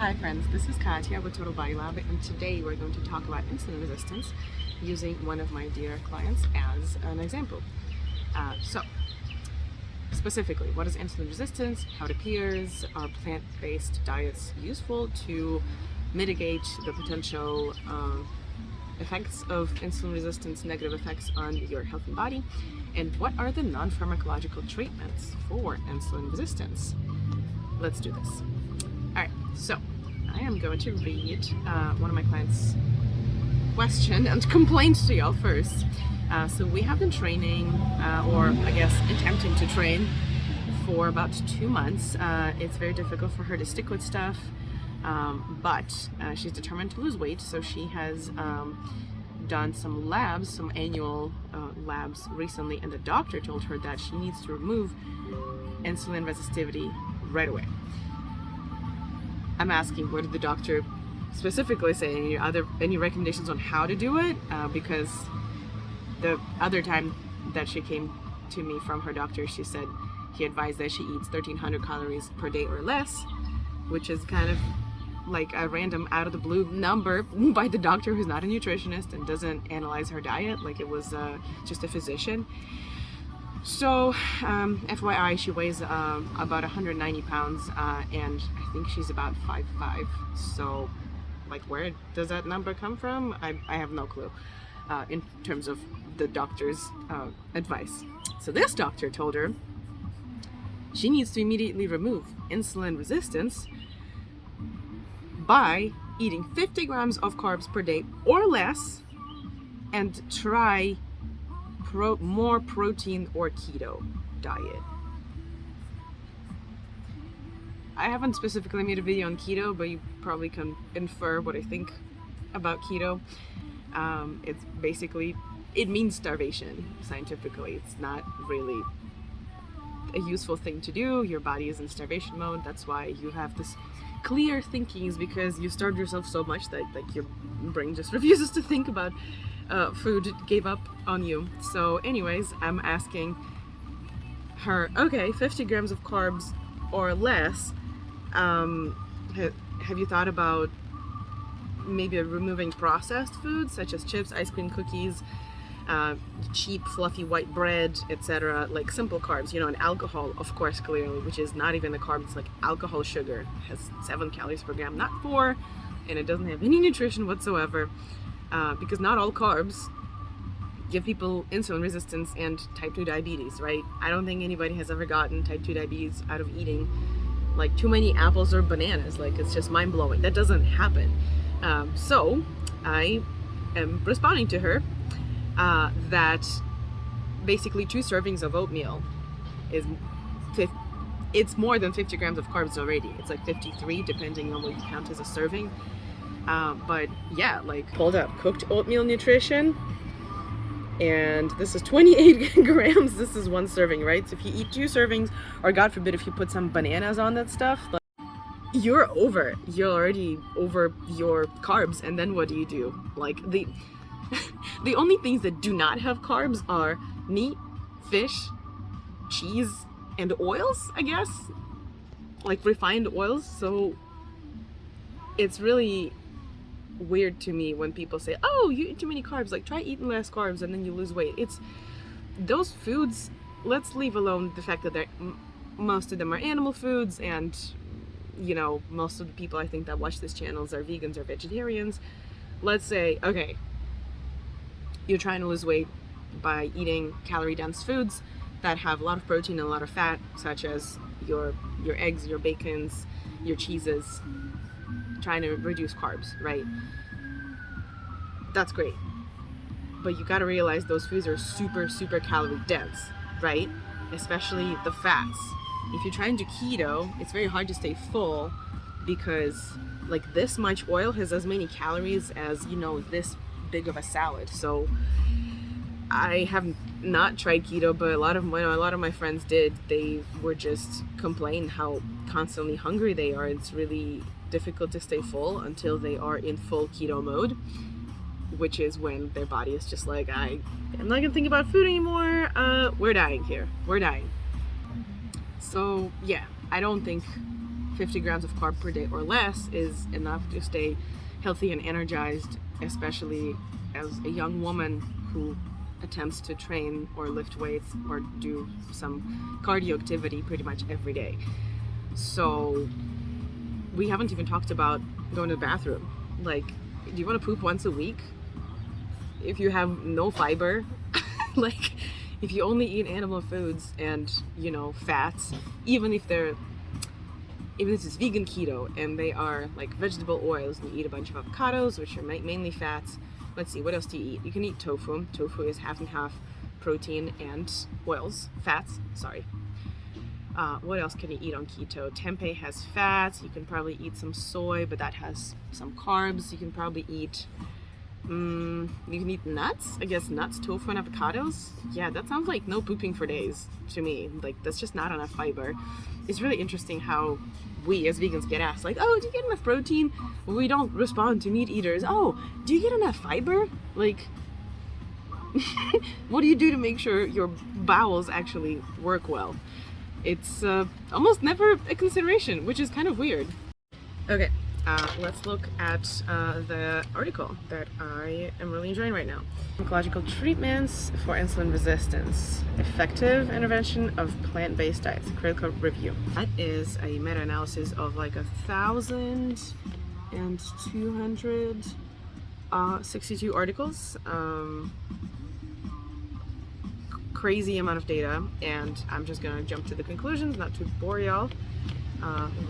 Hi friends, this is Katya with TotalBodyLab, and today we're going to talk about insulin resistance using one of my dear clients as an example. So, specifically, what is insulin resistance, how it appears, are plant-based diets useful to mitigate the potential effects of insulin resistance, negative effects on your health and body, and what are the non-pharmacological treatments for insulin resistance? Let's do this. Alright, so I am going to read one of my clients' question and complaints to y'all first. So we have been training, or I guess attempting to train, for about 2 months. It's very difficult for her to stick with stuff, but she's determined to lose weight, so she has done some labs, some annual labs recently, and the doctor told her that she needs to remove insulin resistivity right away. I'm asking, what did the doctor specifically say? Any recommendations on how to do it? Because the other time that she came to me from her doctor, she said he advised that she eats 1,300 calories per day or less, which is kind of like a random out of the blue number by the doctor who's not a nutritionist and doesn't analyze her diet like it was just a physician. So, FYI, she weighs about 190 pounds, and I think she's about 5'5". So, like, where does that number come from? I have no clue in terms of the doctor's advice. So this doctor told her she needs to immediately remove insulin resistance by eating 50 grams of carbs per day or less and try more protein or keto diet. I haven't specifically made a video on keto, but you probably can infer what I think about keto. It's basically, it means starvation scientifically. It's not really a useful thing to do. Your body is in starvation mode. That's why you have this clear thinking, is because you starved yourself so much that like your brain just refuses to think about food, gave up on you. So anyways, I'm asking her, okay, 50 grams of carbs or less, have you thought about maybe removing processed foods such as chips, ice cream, cookies, cheap fluffy white bread, etc., like simple carbs, and alcohol, of course, clearly, which is not even a carb. It's like alcohol sugar. It has 7 calories per gram, not 4, and it doesn't have any nutrition whatsoever. Because not all carbs give people insulin resistance and type 2 diabetes, right? I don't think anybody has ever gotten type 2 diabetes out of eating like too many apples or bananas. Like, it's just mind-blowing. That doesn't happen. So I am responding to her that basically 2 servings of oatmeal is it's more than 50 grams of carbs already. It's like 53 depending on what you count as a serving. But yeah, like, pulled up cooked oatmeal nutrition, and this is 28 grams. This is 1 serving, right? So if you eat 2 servings, or God forbid if you put some bananas on that stuff, like, you're already over your carbs. And then what do? Like, the only things that do not have carbs are meat, fish, cheese, and oils, I guess, like refined oils. So it's really weird to me when people say, oh, you eat too many carbs, like try eating less carbs and then you lose weight. It's those foods, let's leave alone the fact that most of them are animal foods, and most of the people I think that watch this channels are vegans or vegetarians. Let's say, okay, you're trying to lose weight by eating calorie dense foods that have a lot of protein and a lot of fat, such as your eggs, your bacons, your cheeses, trying to reduce carbs, right? That's great. But you gotta realize those foods are super, super calorie dense, right? Especially the fats. If you're trying to keto, it's very hard to stay full because like this much oil has as many calories as, this big of a salad. So I have not tried keto, but a lot of my friends did. They were just complaining how constantly hungry they are. It's really difficult to stay full until they are in full keto mode, which is when their body is just like, I'm not gonna think about food anymore. We're dying here. We're dying. So yeah, I don't think 50 grams of carb per day or less is enough to stay healthy and energized, especially as a young woman who attempts to train or lift weights or do some cardio activity pretty much every day. So we haven't even talked about going to the bathroom. Like, do you want to poop once a week if you have no fiber? Like, if you only eat animal foods and, you know, fats, even if it's vegan keto and they are like vegetable oils, and you eat a bunch of avocados, which are mainly fats. Let's see, what else do you eat? You can eat tofu. Tofu is half and half protein and fats, sorry. What else can you eat on keto? Tempeh has fats. You can probably eat some soy, but that has some carbs. You can probably eat, you can eat nuts. I guess nuts, tofu, and avocados. Yeah, that sounds like no pooping for days to me. Like, that's just not enough fiber. It's really interesting how we as vegans get asked, like, oh, do you get enough protein? We don't respond to meat eaters. Oh, do you get enough fiber? Like, what do you do to make sure your bowels actually work well? It's almost never a consideration, which is kind of weird. Okay, let's look at the article that I am really enjoying right now. Pharmacological treatments for insulin resistance. Effective intervention of plant-based diets. Critical review. That is a meta-analysis of like 1,262 articles. Crazy amount of data, and I'm just gonna jump to the conclusions, not to bore y'all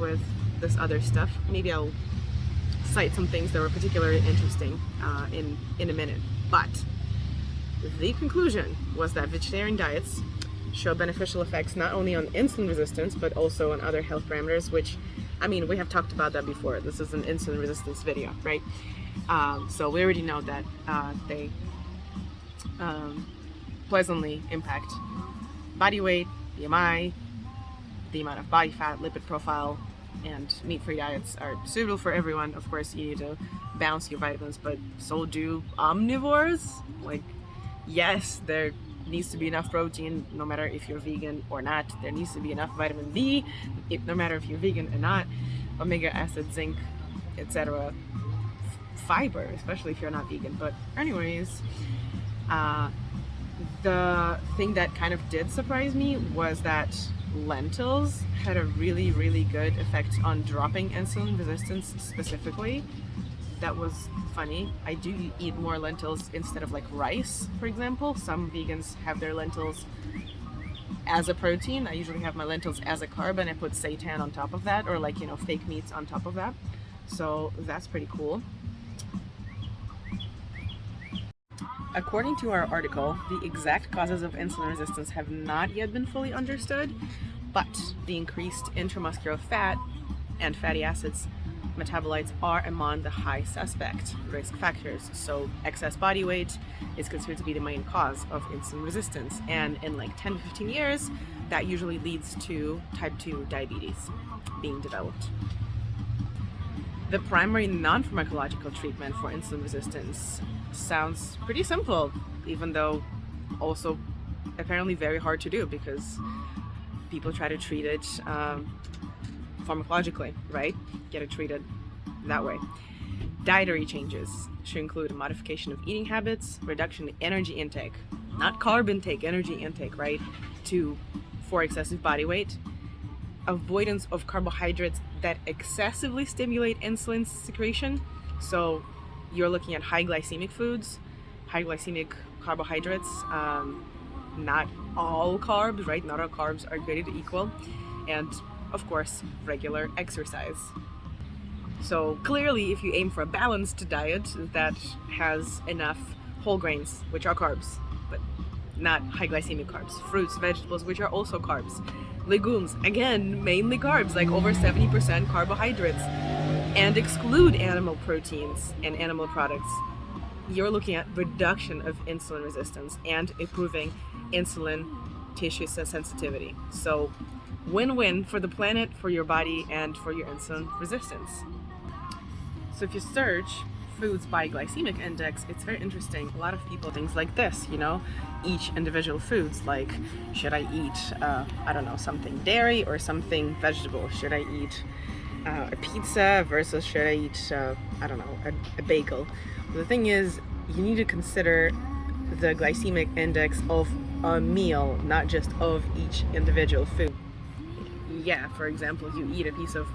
with this other stuff. Maybe I'll cite some things that were particularly interesting in a minute. But the conclusion was that vegetarian diets show beneficial effects not only on insulin resistance but also on other health parameters, which, I mean, we have talked about that before. This is an insulin resistance video, right? So we already know that they pleasantly impact body weight, BMI, the amount of body fat, lipid profile, and meat-free diets are suitable for everyone. Of course, you need to balance your vitamins, but so do omnivores. Like, yes, there needs to be enough protein no matter if you're vegan or not. There needs to be enough vitamin D no matter if you're vegan or not, omega acid, zinc, etc. Fiber, especially if you're not vegan. But anyways, the thing that kind of did surprise me was that lentils had a really, really good effect on dropping insulin resistance specifically. That was funny. I do eat more lentils instead of like rice, for example. Some vegans have their lentils as a protein. I usually have my lentils as a carb, and I put seitan on top of that, or like, you know, fake meats on top of that. So that's pretty cool. According to our article, the exact causes of insulin resistance have not yet been fully understood, but the increased intramuscular fat and fatty acids metabolites are among the high suspect risk factors. So excess body weight is considered to be the main cause of insulin resistance, and in like 10 to 15 years, that usually leads to type 2 diabetes being developed. The primary non-pharmacological treatment for insulin resistance sounds pretty simple, even though also apparently very hard to do, because people try to treat it pharmacologically, right? Get it treated that way. Dietary changes should include a modification of eating habits, reduction in energy intake, not carb intake, energy intake, right? For excessive body weight, avoidance of carbohydrates that excessively stimulate insulin secretion. So you're looking at high glycemic foods, high glycemic carbohydrates, not all carbs, right? Not all carbs are created equal. And of course, regular exercise. So clearly, if you aim for a balanced diet that has enough whole grains, which are carbs, but not high glycemic carbs, fruits, vegetables, which are also carbs, legumes, again, mainly carbs, like over 70% carbohydrates, and exclude animal proteins and animal products, you're looking at reduction of insulin resistance and improving insulin tissue sensitivity. So win-win for the planet, for your body, and for your insulin resistance. So if you search foods by glycemic index, it's very interesting. A lot of people things like this, you know, each individual foods, like should I eat I don't know, something dairy or something vegetable? Should I eat a pizza versus should I eat I don't know, a bagel? The thing is, you need to consider the glycemic index of a meal, not just of each individual food. Yeah, for example, you eat a piece of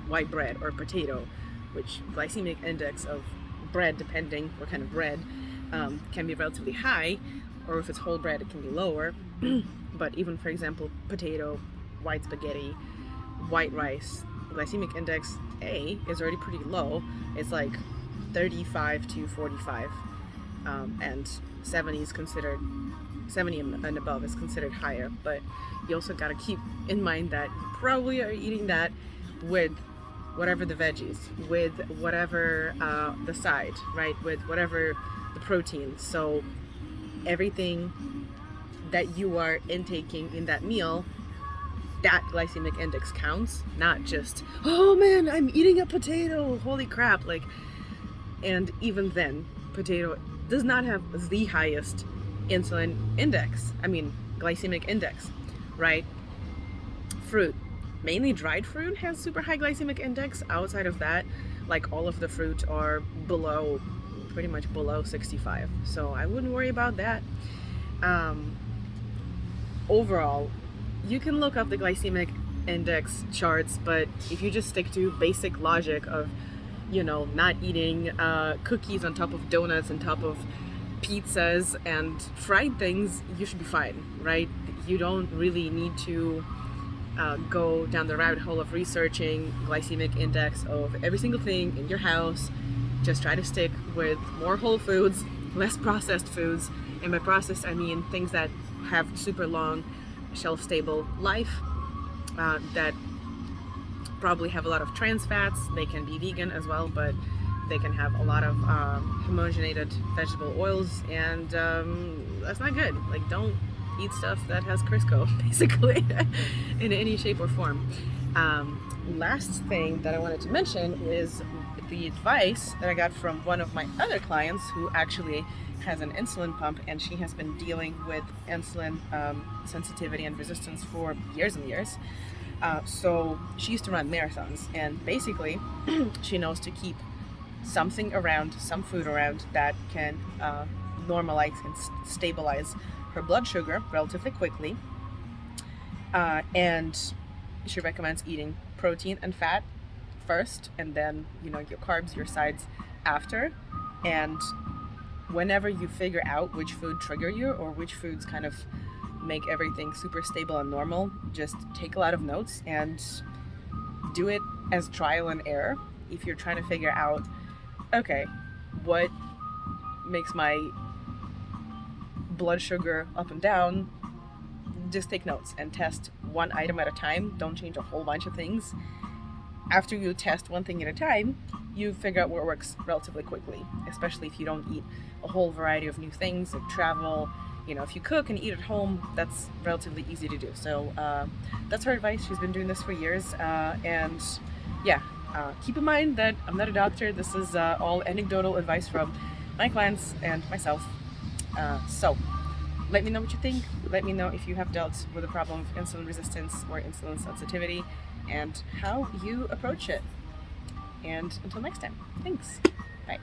white bread or potato, which glycemic index of bread, depending what kind of bread, can be relatively high, or if it's whole bread it can be lower. But even, for example, potato, white spaghetti, white rice, glycemic index A is already pretty low. It's like 35 to 45, and 70 is considered, 70 and above is considered higher. But you also got to keep in mind that you probably are eating that with whatever the veggies, with whatever the side, right, with whatever the protein. So everything that you are intaking in that meal, that glycemic index counts, not just, oh man, I'm eating a potato, holy crap. Like, and even then, potato does not have the highest insulin index, glycemic index, right? Fruit, mainly dried fruit, has super high glycemic index. Outside of that, like, all of the fruit are below, pretty much below 65. So I wouldn't worry about that. Overall, you can look up the glycemic index charts, but if you just stick to basic logic of, you know, not eating cookies on top of donuts, on top of pizzas and fried things, you should be fine, right? You don't really need to go down the rabbit hole of researching glycemic index of every single thing in your house. Just try to stick with more whole foods, less processed foods. And by processed, I mean things that have super long shelf-stable life, that probably have a lot of trans fats. They can be vegan as well, but they can have a lot of homogenated vegetable oils, and that's not good. Like, don't eat stuff that has Crisco, basically, in any shape or form. Last thing that I wanted to mention is the advice that I got from one of my other clients who actually has an insulin pump, and she has been dealing with insulin sensitivity and resistance for years and years. So she used to run marathons, and basically she knows to keep something around, some food around that can normalize and stabilize her blood sugar relatively quickly. And she recommends eating protein and fat first, and then, you know, your carbs, your sides after. And whenever you figure out which food trigger you, or which foods kind of make everything super stable and normal, just take a lot of notes and do it as trial and error. If you're trying to figure out, okay, what makes my blood sugar up and down, just take notes and test one item at a time. Don't change a whole bunch of things. After you test one thing at a time, you figure out what works relatively quickly, especially if you don't eat a whole variety of new things, like travel. You know, if you cook and eat at home, that's relatively easy to do. So that's her advice. She's been doing this for years. And yeah, keep in mind that I'm not a doctor. This is all anecdotal advice from my clients and myself. So let me know what you think. Let me know if you have dealt with a problem of insulin resistance or insulin sensitivity and how you approach it. And until next time, thanks. Bye.